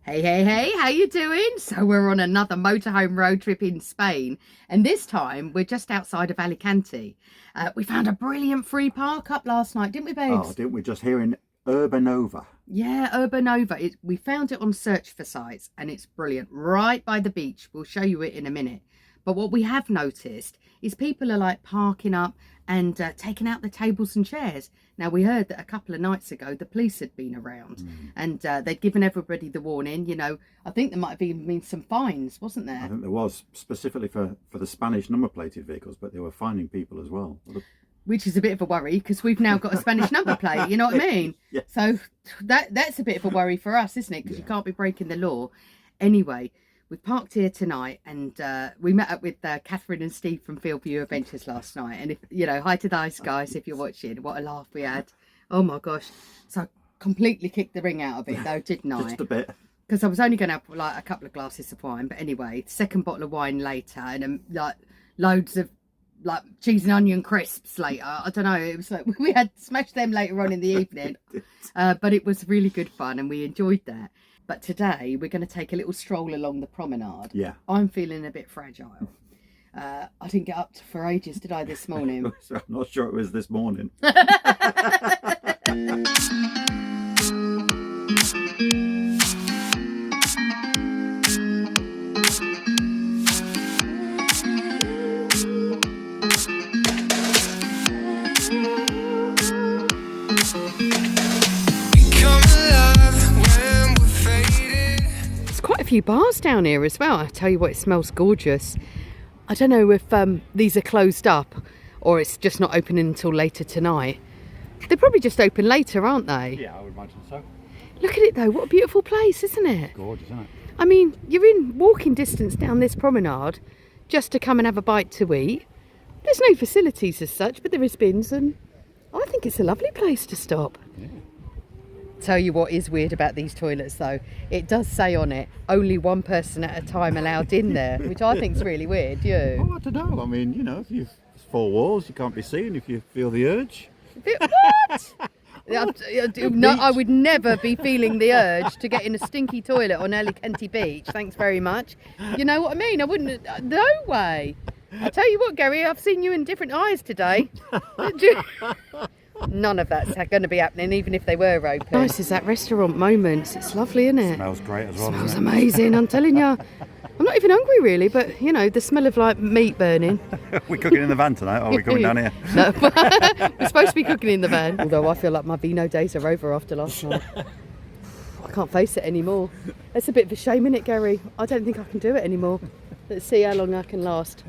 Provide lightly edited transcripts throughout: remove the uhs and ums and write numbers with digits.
Hey, how you doing? So we're on another motorhome road trip in Spain, and this time we're just outside of Alicante. We found a brilliant free park up last night, didn't we, babes? Oh, didn't we just hear in Urbanova? Yeah, Urbanova. We found it on Search for Sites, and it's brilliant, right by the beach. We'll show you it in a minute. But what we have noticed is people are like parking up and taking out the tables and chairs. Now, we heard that a couple of nights ago the police had been around and they'd given everybody the warning. You know, I think there might have even been some fines, wasn't there? I think there was, specifically for the Spanish number plated vehicles, but they were finding people as well. Which is a bit of a worry because we've now got a Spanish number plate, you know what I mean? Yeah. So that's a bit of a worry for us, isn't it? Because you can't be breaking the law. Anyway, we've parked here tonight and we met up with Catherine and Steve from Fieldview Adventures last night. And, if you know, hi to those guys if you're watching. What a laugh we had. Oh, my gosh. So I completely kicked the ring out of it, though, didn't I? Just a bit. Because I was only going to have, like, a couple of glasses of wine. But anyway, second bottle of wine later and, like, loads of, like, cheese and onion crisps later. I don't know. It was like we had smashed them later on in the evening. But it was really good fun and we enjoyed that. But today we're going to take a little stroll along the promenade. Yeah. I'm feeling a bit fragile. I didn't get up for ages, did I, this morning? I'm not sure it was this morning. Quite a few bars down here as well. I tell you what, it smells gorgeous. I don't know if these are closed up or it's just not opening until later tonight. They're probably just open later, aren't they? Yeah, I would imagine so. Look at it though, what a beautiful place, isn't it? Gorgeous, isn't it? I mean, you're in walking distance down this promenade just to come and have a bite to eat. There's no facilities as such, but there is bins and I think it's a lovely place to stop. Yeah. Tell you what is weird about these toilets though, it does say on it only one person at a time allowed in there, which I think is really weird. You? Oh, I don't know. I mean, you know, if you've four walls, you can't be seen if you feel the urge. What? No, I would never be feeling the urge to get in a stinky toilet on Alicante Beach. Thanks very much. You know what I mean? I wouldn't. No way. I tell you what, Gary, I've seen you in different eyes today. None of that's going to be happening, even if they were open. Nice is that restaurant Moments. It's lovely, isn't it? Smells great as well. Smells amazing. I'm telling you. I'm not even hungry really, but you know, the smell of like meat burning. We're cooking in the van tonight, or are we coming down here? No, we're supposed to be cooking in the van. Although I feel like my vino days are over after last night. I can't face it anymore. It's a bit of a shame, isn't it, Gary? I don't think I can do it anymore. Let's see how long I can last.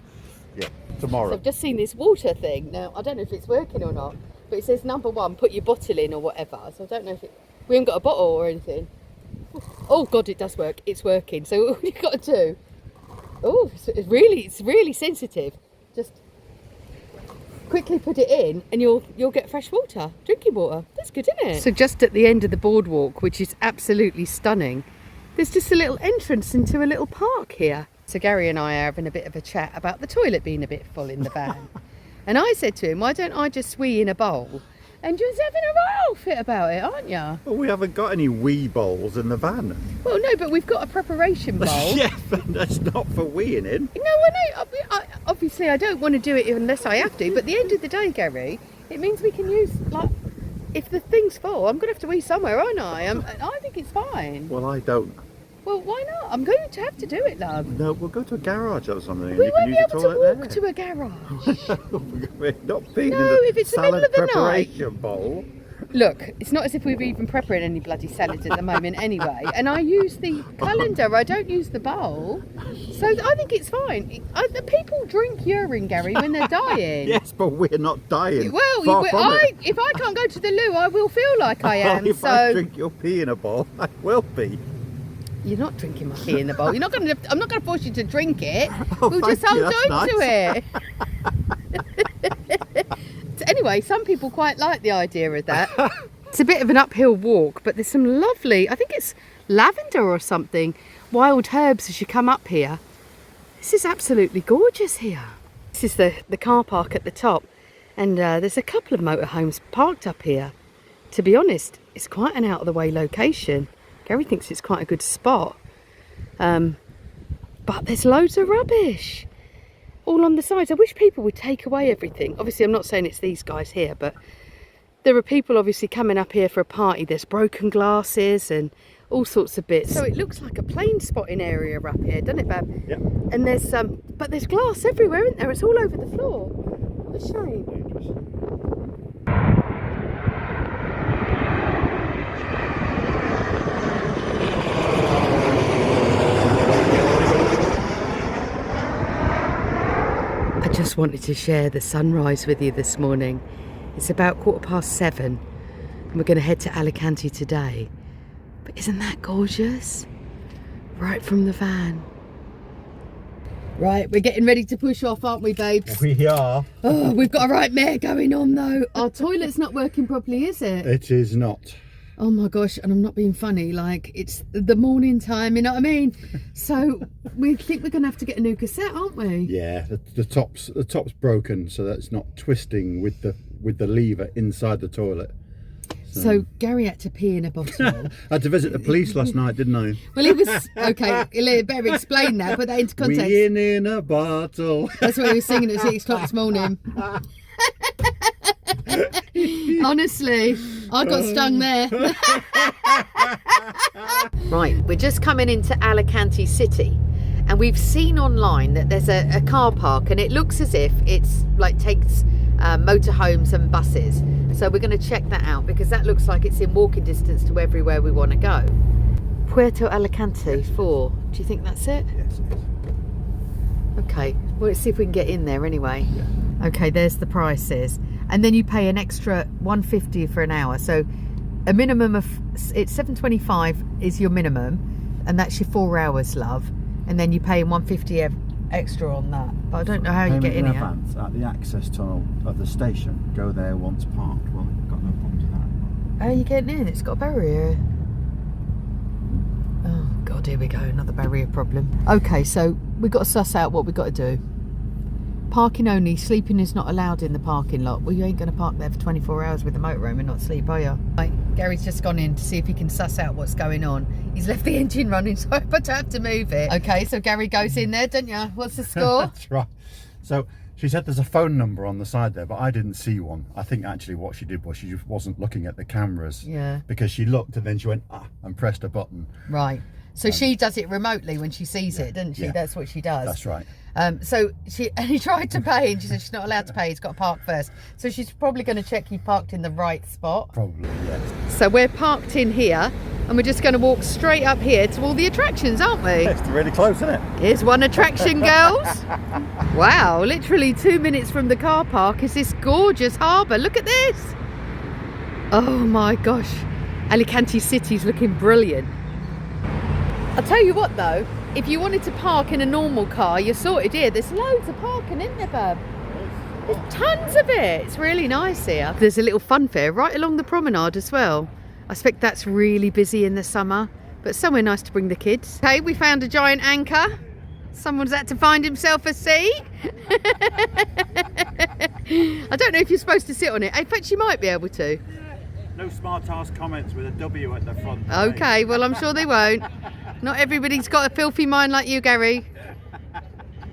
Yeah, tomorrow. So I've just seen this water thing. Now, I don't know if it's working or not, but it says number 1, put your bottle in or whatever. So I don't know if we haven't got a bottle or anything. Oh God, it does work. It's working. So all you've got to do, it's really sensitive. Just quickly put it in and you'll get fresh water, drinking water. That's good, isn't it? So just at the end of the boardwalk, which is absolutely stunning, there's just a little entrance into a little park here. So Gary and I are having a bit of a chat about the toilet being a bit full in the van. And I said to him, why don't I just wee in a bowl? And you're having a right old fit about it, aren't you? Well, we haven't got any wee bowls in the van. Well, no, but we've got a preparation bowl. Yeah, but that's not for weeing in. No, I know. Obviously, I don't want to do it unless I have to. But at the end of the day, Gary, it means we can use, like, if the thing's full, I'm going to have to wee somewhere, aren't I? I think it's fine. Well, I don't. Well, why not? I'm going to have to do it, love. No, we'll go to a garage or something. We and won't you be can use able the to toilet walk there. to a garage. We're not being No, in the if it's the middle salad of the night. preparation bowl. Look, it's not as if we're even preparing any bloody salads at the moment anyway. And I use the colander, I don't use the bowl. So I think it's fine. The people drink urine, Gary, when they're dying. Yes, but we're not dying. Well, Far from it. if I can't go to the loo, I will feel like I am. If I drink your pee in a bowl, I will be. You're not drinking my pee in the bowl. I'm not going to force you to drink it. Oh, We'll just thank you, hold on that's to it. Anyway, some people quite like the idea of that. It's a bit of an uphill walk, but there's some lovely, I think it's lavender or something, wild herbs as you come up here. This is absolutely gorgeous here. This is the car park at the top, and there's a couple of motorhomes parked up here. To be honest, it's quite an out of the way location. Gary thinks it's quite a good spot. But there's loads of rubbish all on the sides. I wish people would take away everything. Obviously, I'm not saying it's these guys here, but there are people obviously coming up here for a party. There's broken glasses and all sorts of bits. So it looks like a plane spotting area up here, doesn't it, Bab? Yep. And there's but there's glass everywhere, isn't there? It's all over the floor. What a shame. I just wanted to share the sunrise with you this morning. It's about 7:15 and we're going to head to Alicante today. But isn't that gorgeous? Right from the van. Right, we're getting ready to push off, aren't we, babes? We are. Oh, we've got a right mare going on though. Our toilet's not working properly, is it? It is not. Oh my gosh, and I'm not being funny, like it's the morning time, you know what I mean? So we think we're gonna have to get a new cassette, aren't we? Yeah, the top's broken, so that's not twisting with the lever inside the toilet. So Gary had to pee in a bottle. I had to visit the police last night, didn't I? Well, it was okay. You better explain that. Put that into context. We in a bottle. That's what he was singing at 6 o'clock this morning. Honestly, I got stung there. Right, we're just coming into Alicante City, and we've seen online that there's a car park, and it looks as if it's like takes motorhomes and buses. So we're going to check that out because that looks like it's in walking distance to everywhere we want to go. Puerto Alicante 4. Do you think that's it? Yes, it is. Okay, well, let's see if we can get in there anyway. Yeah. Okay, there's the prices. And then you pay an extra $1.50 for an hour. So a minimum of, it's $7.25 is your minimum. And that's your 4 hours, love. And then you pay $1.50 extra on that. But I don't know how you get in here. Advance at the access tunnel of the station. Go there once parked. Well, I've got no problem with that. How are you getting in? It's got a barrier. Oh God, here we go, another barrier problem. Okay, so we've got to suss out what we've got to do. Parking only, sleeping is not allowed in the parking lot. Well, you ain't going to park there for 24 hours with the motorhome and not sleep, are you? Right, Gary's just gone in to see if he can suss out what's going on. He's left the engine running, so I don't have to move it. Okay, so Gary goes in there, don't you? What's the score? That's right. So she said there's a phone number on the side there, but I didn't see one. I think actually what she did was she just wasn't looking at the cameras. Yeah. Because she looked and then she went, and pressed a button. Right. So she does it remotely when she sees it, doesn't she? Yeah. That's what she does. That's right. So he tried to pay and she said she's not allowed to pay, he's got to park first. So she's probably going to check you parked in the right spot. Probably, yes. So we're parked in here and we're just going to walk straight up here to all the attractions, aren't we? It's really close, isn't it? Here's one attraction, girls. Wow, literally 2 minutes from the car park is this gorgeous harbour. Look at this. Oh my gosh. Alicante City's looking brilliant. I'll tell you what though, if you wanted to park in a normal car, you're sorted here. There's loads of parking, isn't there, Bab? There's tons of it. It's really nice here. There's a little fun fair right along the promenade as well. I expect that's really busy in the summer, but somewhere nice to bring the kids. Okay, we found a giant anchor. Someone's had to find himself a seat. I don't know if you're supposed to sit on it. In fact, you might be able to. No smart ass comments with a W at the front. Okay, well, I'm sure they won't. Not everybody's got a filthy mind like you, Gary.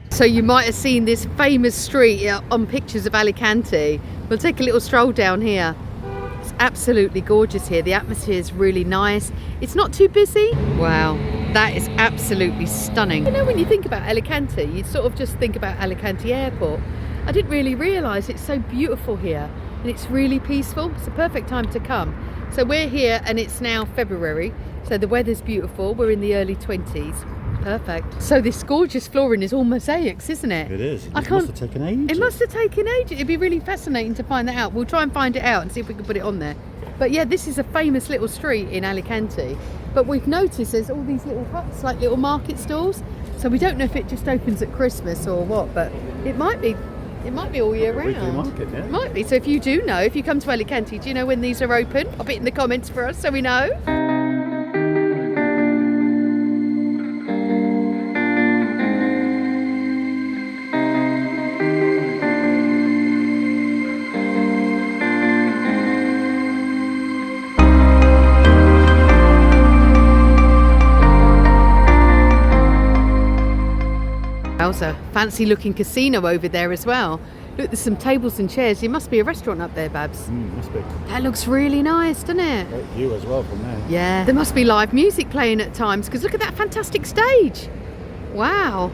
So you might have seen this famous street on pictures of Alicante. We'll take a little stroll down here. It's absolutely gorgeous here. The atmosphere is really nice. It's not too busy. Wow, that is absolutely stunning. You know, when you think about Alicante, you sort of just think about Alicante Airport. I didn't really realise it's so beautiful here and it's really peaceful. It's a perfect time to come. So we're here and it's now February. So the weather's beautiful. We're in the early 20s. Perfect. So this gorgeous flooring is all mosaics, isn't it? It is. It must have taken ages. It must have taken ages. It'd be really fascinating to find that out. We'll try and find it out and see if we can put it on there. But yeah, this is a famous little street in Alicante. But we've noticed there's all these little huts, like little market stalls. So we don't know if it just opens at Christmas or what, but it might be. It might be all year round. Weekly market, yeah. It might be. So if you do know, if you come to Alicante, do you know when these are open? Pop it in the comments for us so we know. Wowza, fancy looking casino over there as well. Look, there's some tables and chairs. There must be a restaurant up there, Babs. Must be. That looks really nice, doesn't it? Great view as well from there. Yeah, there must be live music playing at times, because look at that fantastic stage. Wow.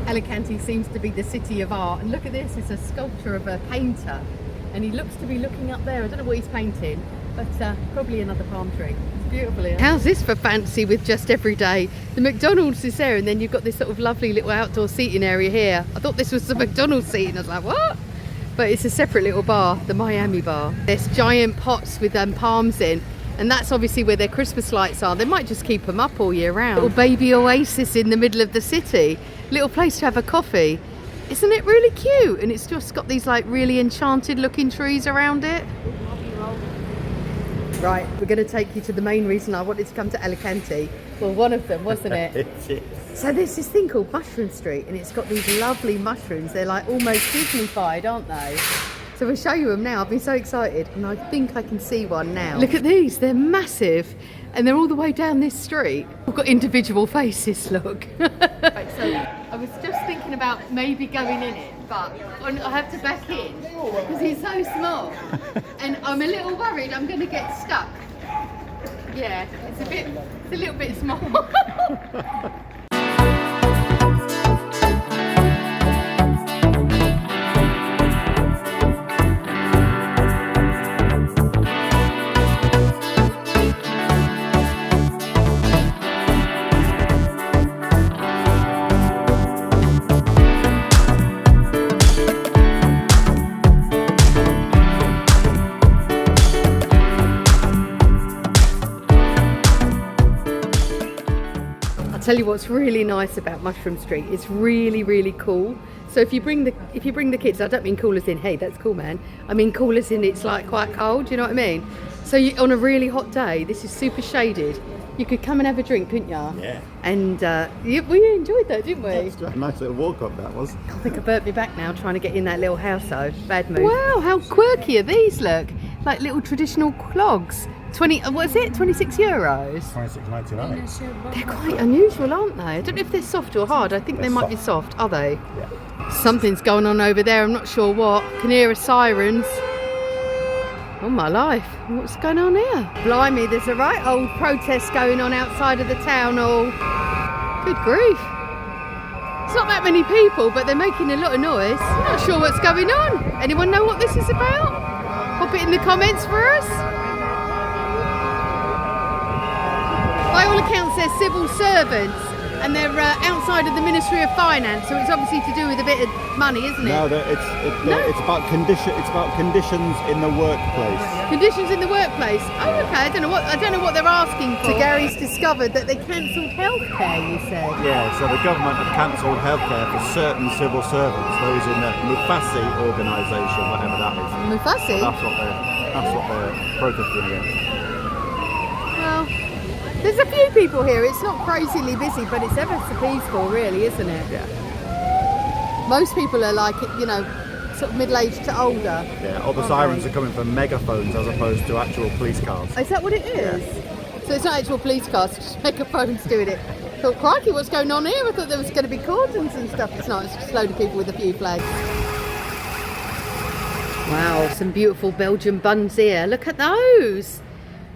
Alicante seems to be the city of art, and look at this, it's a sculpture of a painter, and he looks to be looking up there. I don't know what he's painting, but probably another palm tree. It's beautiful here. How's this for fancy with just every day? The McDonald's is there, and then you've got this sort of lovely little outdoor seating area here. I thought this was the McDonald's seating. I was like, what? But it's a separate little bar, the Miami bar. There's giant pots with palms in, and that's obviously where their Christmas lights are. They might just keep them up all year round. Little baby oasis in the middle of the city. Little place to have a coffee. Isn't it really cute? And it's just got these like really enchanted looking trees around it. Right, we're going to take you to the main reason I wanted to come to Alicante. Well, one of them, wasn't it? So there's this thing called Mushroom Street, and it's got these lovely mushrooms. They're like almost Disney-fied, aren't they? So we'll show you them now. I've been so excited, and I think I can see one now. Look at these, they're massive, and they're all the way down this street. We've got individual faces, look. Right, so I was just thinking about maybe going in it, but I have to back in because he's so small, and I'm a little worried I'm going to get stuck. Yeah, it's a little bit small. Tell you what's really nice about Mushroom Street, it's really cool. So if you bring the kids, I don't mean cool as in hey that's cool man, I mean cool as in it's like quite cold, you know what I mean? So on a really hot day, this is super shaded, you could come and have a drink, couldn't you? Yeah. And we enjoyed that, didn't we? That's a nice little walk up that was. I think I burnt me back now trying to get in that little house though. Bad move. Wow, how quirky are these, look? Like little traditional clogs. 26 euros? 26.99. They're quite unusual, aren't they? I don't know if they're soft or hard. I think they might be soft. Are they? Yeah. Something's going on over there. I'm not sure what. Can hear sirens. Oh my life. What's going on here? Blimey, there's a right old protest going on outside of the town hall. Good grief. It's not that many people, but they're making a lot of noise. I'm not sure what's going on. Anyone know what this is about? Pop it in the comments for us. By all accounts, they're civil servants, and they're outside of the Ministry of Finance, so it's obviously to do with a bit of money, isn't it? No, it's about conditions in the workplace. Conditions in the workplace. Oh, okay. I don't know what they're asking for. So Gary's discovered that they cancelled healthcare. You said. Yeah, so the government have cancelled healthcare for certain civil servants, those in the Mufasi organisation, whatever that is. Mufasi. That's what they're protesting against. Well. There's a few people here. It's not crazily busy, but it's ever so peaceful, really, isn't it? Yeah. Most people are like, you know, sort of middle-aged to older. Yeah, all the sirens are coming from megaphones as opposed to actual police cars. Is that what it is? Yeah. So it's not actual police cars, it's just megaphones doing it. I thought, crikey, what's going on here? I thought there was going to be cordons and stuff. It's not, it's just a load of people with a few flags. Wow, some beautiful Belgian buns here. Look at those.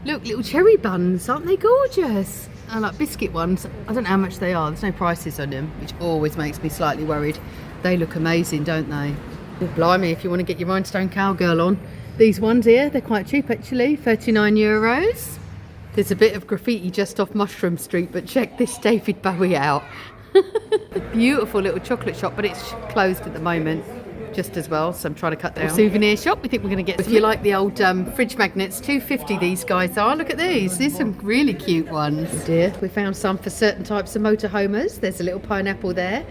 Look, little cherry buns, aren't they gorgeous? I like biscuit ones. I don't know how much they are. There's no prices on them, which always makes me slightly worried. They look amazing, don't they? Oh, blimey, if you want to get your rhinestone cowgirl on. These ones here, they're quite cheap actually, 39 euros. There's a bit of graffiti just off Mushroom Street, but check this David Bowie out. A beautiful little chocolate shop, but it's closed at the moment. Just as well, so I'm trying to cut down. Souvenir shop, we think we're going to get some. If you like the old fridge magnets, $2.50 these guys are. Look at these. These are some really cute ones. Oh dear, we found some for certain types of motorhomers. There's a little pineapple there,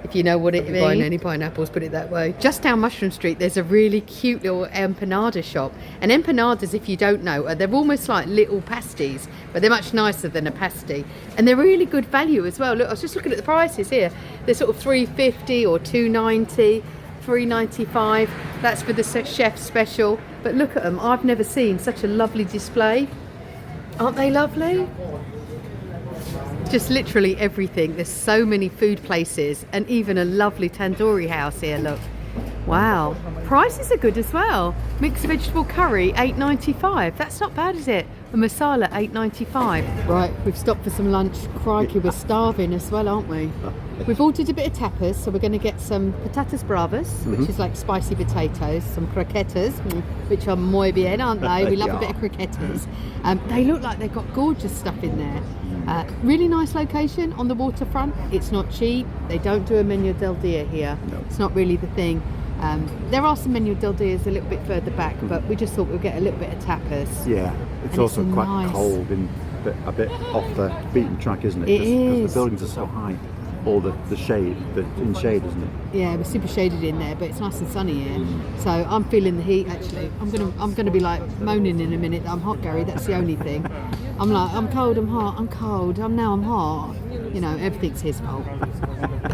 if you know what it means. Buying any pineapples, put it that way. Just down Mushroom Street, there's a really cute little empanada shop. And empanadas, if you don't know, they're almost like little pasties, but they're much nicer than a pasty. And they're really good value as well. Look, I was just looking at the prices here. They're sort of $3.50 or $2.90. $3.95. That's for the chef special. But look at them. I've never seen such a lovely display. Aren't they lovely? Just literally everything. There's so many food places and even a lovely tandoori house here, look. Wow. Prices are good as well. Mixed vegetable curry, $8.95. That's not bad, is it? A masala, $8.95. Right, we've stopped for some lunch. Crikey, we're starving as well, aren't we? We've ordered a bit of tapas, so we're going to get some patatas bravas, which is like spicy potatoes, some croquetas, which are muy bien, aren't they? We love a bit of croquetas. They look like they've got gorgeous stuff in there. Really nice location on the waterfront. It's not cheap. They don't do a menú del dia here. No. It's not really the thing. There are some menú del dias a little bit further back, but we just thought we'd get a little bit of tapas. Yeah, it's also quite nice. cold and a bit off the beaten track, isn't it? It is. Because the buildings are so high. All the shade, in shade, isn't it? Yeah, we're super shaded in there, but it's nice and sunny here. So I'm feeling the heat actually. I'm gonna be like moaning in a minute that I'm hot, Gary. That's the only thing. I'm like, I'm cold, I'm hot, I'm cold, I'm hot. You know, everything's his fault.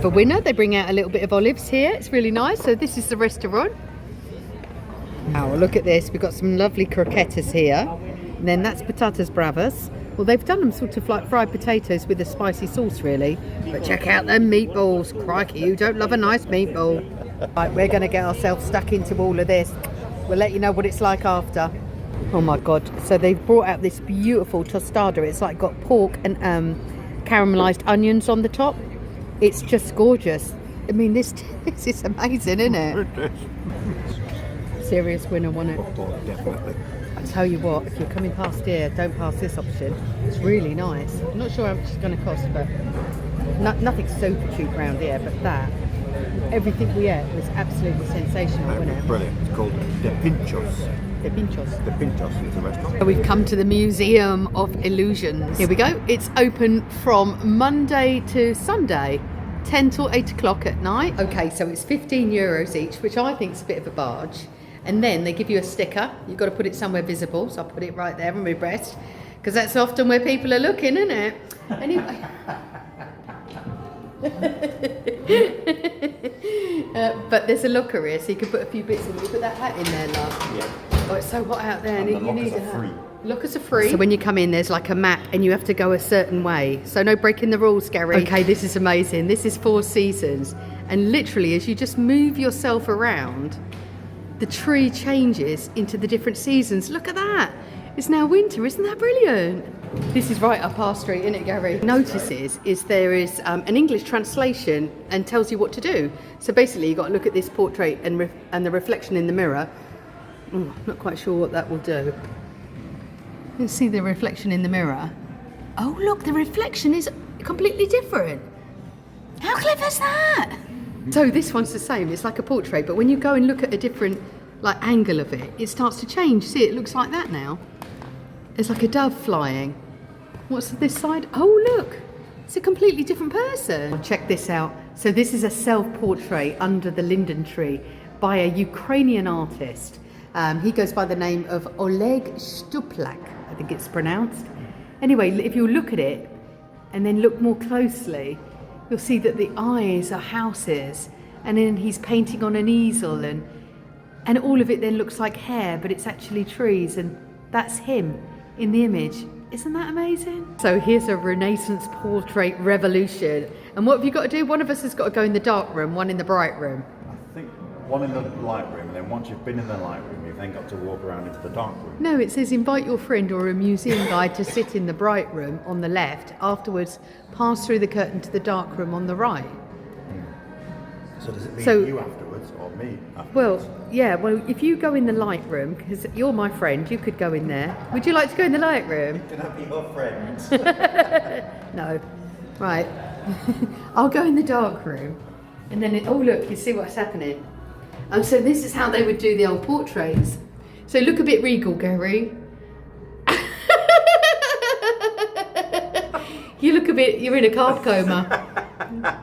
For winter, they bring out a little bit of olives here. It's really nice. So this is the restaurant. Wow, look at this. We've got some lovely croquetas here. And then that's patatas bravas. Well, they've done them sort of like fried potatoes with a spicy sauce, really. But check out them meatballs. Crikey, you don't love a nice meatball. Right, we're going to get ourselves stuck into all of this. We'll let you know what it's like after. Oh my God. So they've brought out this beautiful tostada. It's like got pork and caramelized onions on the top. It's just gorgeous. I mean, this is amazing, isn't it? Serious winner, wasn't it? Definitely. I tell you what, if you're coming past here, don't pass this option. It's really nice. I'm not sure how much it's going to cost, but nothing's super cheap around here. But everything we ate was absolutely sensational, wasn't it? Brilliant. It's called De Pinchos. The Pinos. The Pinchos is the restaurant. So we've come to the Museum of Illusions. Here we go. It's open from Monday to Sunday, 10 till 8 o'clock at night. Okay, so it's €15 each, which I think is a bit of a barge. And then they give you a sticker. You've got to put it somewhere visible. So I'll put it right there on my breast, because that's often where people are looking, isn't it? Anyway. But there's a locker here, so you can put a few bits in. You put that hat in there, love. Yeah. Oh, it's so hot out there, and you need a hat. Lockers are free. So when you come in, there's like a map, and you have to go a certain way. So no breaking the rules, Gary. Okay, this is amazing. This is 4 seasons, and literally, as you just move yourself around, the tree changes into the different seasons. Look at that. It's now winter. Isn't that brilliant? This is right up our street, isn't it, Gary? Notices is there is an English translation and tells you what to do. So basically, you've got to look at this portrait and the reflection in the mirror. I'm not quite sure what that will do. Let's see the reflection in the mirror. Oh, look, the reflection is completely different. How clever is that? So this one's the same. It's like a portrait, but when you go and look at a different angle of it, it starts to change. See, it looks like that now. It's like a dove flying. What's this side? Oh, look, it's a completely different person. Check this out. So this is a self-portrait under the linden tree by a Ukrainian artist. He goes by the name of Oleg Shtuplak, I think it's pronounced. Anyway, if you look at it and then look more closely, you'll see that the eyes are houses, and then he's painting on an easel, and all of it then looks like hair, but it's actually trees, and that's him in the image. Isn't that amazing? So here's a Renaissance portrait revolution. And what have you got to do? One of us has got to go in the dark room, one in the bright room. I think one in the light room, and then once you've been in the light room, you've then got to walk around into the dark room. No, it says invite your friend or a museum guide to sit in the bright room on the left. Afterwards, pass through the curtain to the dark room on the right. So does it mean you afterwards or me afterwards? Well, yeah, if you go in the light room, because you're my friend, you could go in there. Would you like to go in the light room? Can I be your friend? No. Right. I'll go in the dark room. And then, oh look, you see what's happening. And so this is how they would do the old portraits. So look a bit regal, Gary. You look a bit, you're in a carb coma.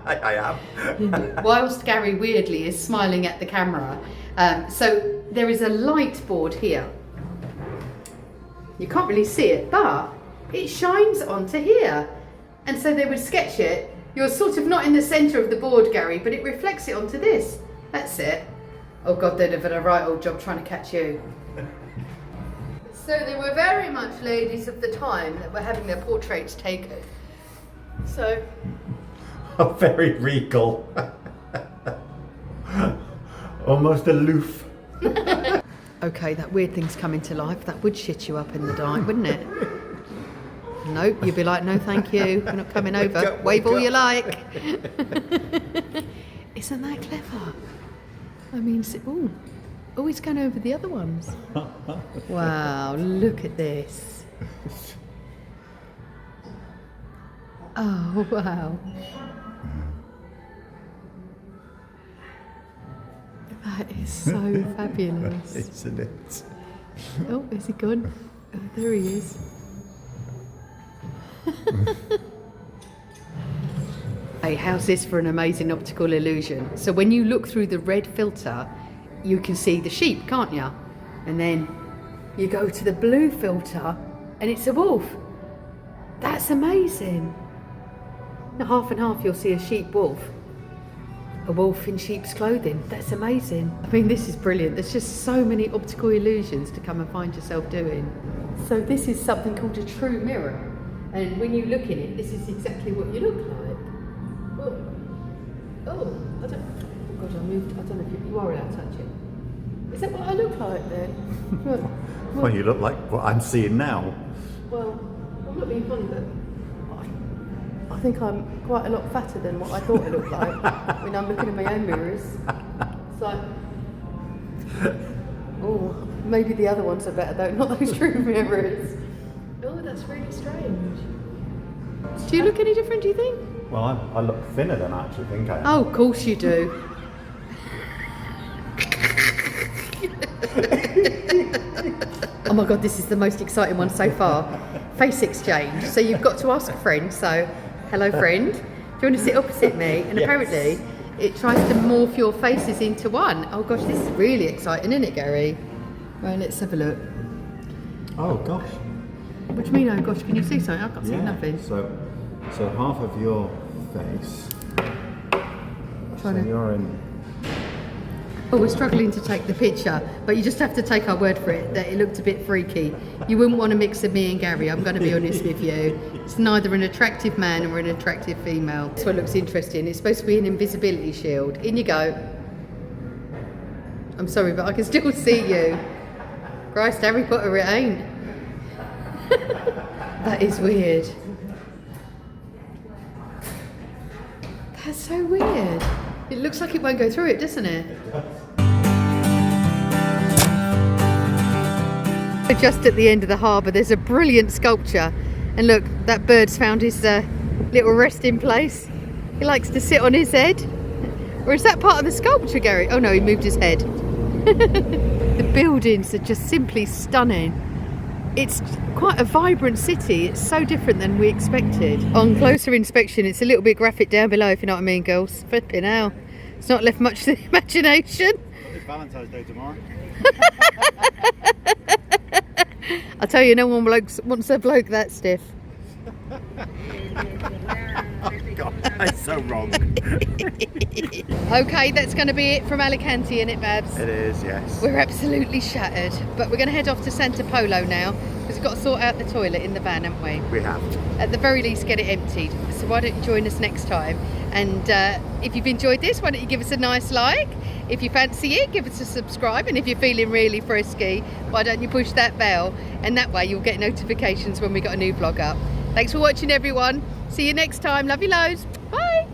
I am. Whilst Gary weirdly is smiling at the camera. So there is a light board here. You can't really see it, but it shines onto here. And so they would sketch it. You're sort of not in the centre of the board, Gary, but it reflects it onto this. That's it. Oh God, they'd have done a right old job trying to catch you. So they were very much ladies of the time that were having their portraits taken. So, Oh, very regal. Almost aloof. okay, that weird thing's coming to life. That would shit you up in the dark, wouldn't it? Nope, you'd be like, no thank you, we're not coming over. Wave all you like. Isn't that clever? I mean, oh, he's going over the other ones. Wow, look at this. Oh, wow. That is so fabulous. Isn't it? Oh, is he gone? Oh, there he is. Hey, how's this for an amazing optical illusion? So when you look through the red filter, you can see the sheep, can't you? And then you go to the blue filter and it's a wolf. That's amazing. Now, half and half you'll see a sheep wolf. A wolf in sheep's clothing. That's amazing. I mean, this is brilliant. There's just so many optical illusions to come and find yourself doing. So this is something called a true mirror. And when you look in it, this is exactly what you look like. Oh, I don't, oh God, I moved. I don't know if you are allowed to touch it. Is that what I look like then? Well, you look like what I'm seeing now. Well, I'm not being funny, but I think I'm quite a lot fatter than what I thought I looked like when I'm looking in my own mirrors. It's like, oh, maybe the other ones are better though, not those true mirrors. Oh, that's really strange. Do you look any different, do you think? Well, I look thinner than I actually think I am. Oh, of course you do. Oh my God, this is the most exciting one so far. Face exchange. So you've got to ask a friend, so hello friend, do you want to sit opposite me? And Yes. apparently it tries to morph your faces into one. Oh gosh, this is really exciting, isn't it, Gary? Right, let's have a look. Oh gosh. What do you mean, oh gosh, can you see something? I can't see nothing. So half of your face. So you're in. Oh, we're struggling to take the picture, but you just have to take our word for it that it looked a bit freaky. You wouldn't want a mix of me and Gary, I'm going to be honest with you. It's neither an attractive man or an attractive female. This one looks interesting. It's supposed to be an invisibility shield. In you go. I'm sorry, but I can still see you. Christ, Harry Potter, it ain't. That is weird. That's so weird. It looks like it won't go through it, doesn't it? Just at the end of the harbour, there's a brilliant sculpture. And look, that bird's found his little resting place. He likes to sit on his head. Or is that part of the sculpture, Gary? Oh no, he moved his head. The buildings are just simply stunning. It's quite a vibrant city. It's so different than we expected. On closer inspection, it's a little bit graphic down below, if you know what I mean, girls. Flipping hell. It's not left much to the imagination. It's Valentine's Day tomorrow. I tell you, no one wants a bloke that stiff. God, that's so wrong. Okay, that's going to be it from Alicante, isn't it, Babs? It is, yes. We're absolutely shattered, but we're going to head off to Santa Polo now because we've got to sort out the toilet in the van, haven't we? We have. At the very least, get it emptied. So why don't you join us next time? And if you've enjoyed this, why don't you give us a nice like? If you fancy it, give us a subscribe. And if you're feeling really frisky, why don't you push that bell? And that way you'll get notifications when we got a new vlog up. Thanks for watching, everyone. See you next time. Love you loads. Bye.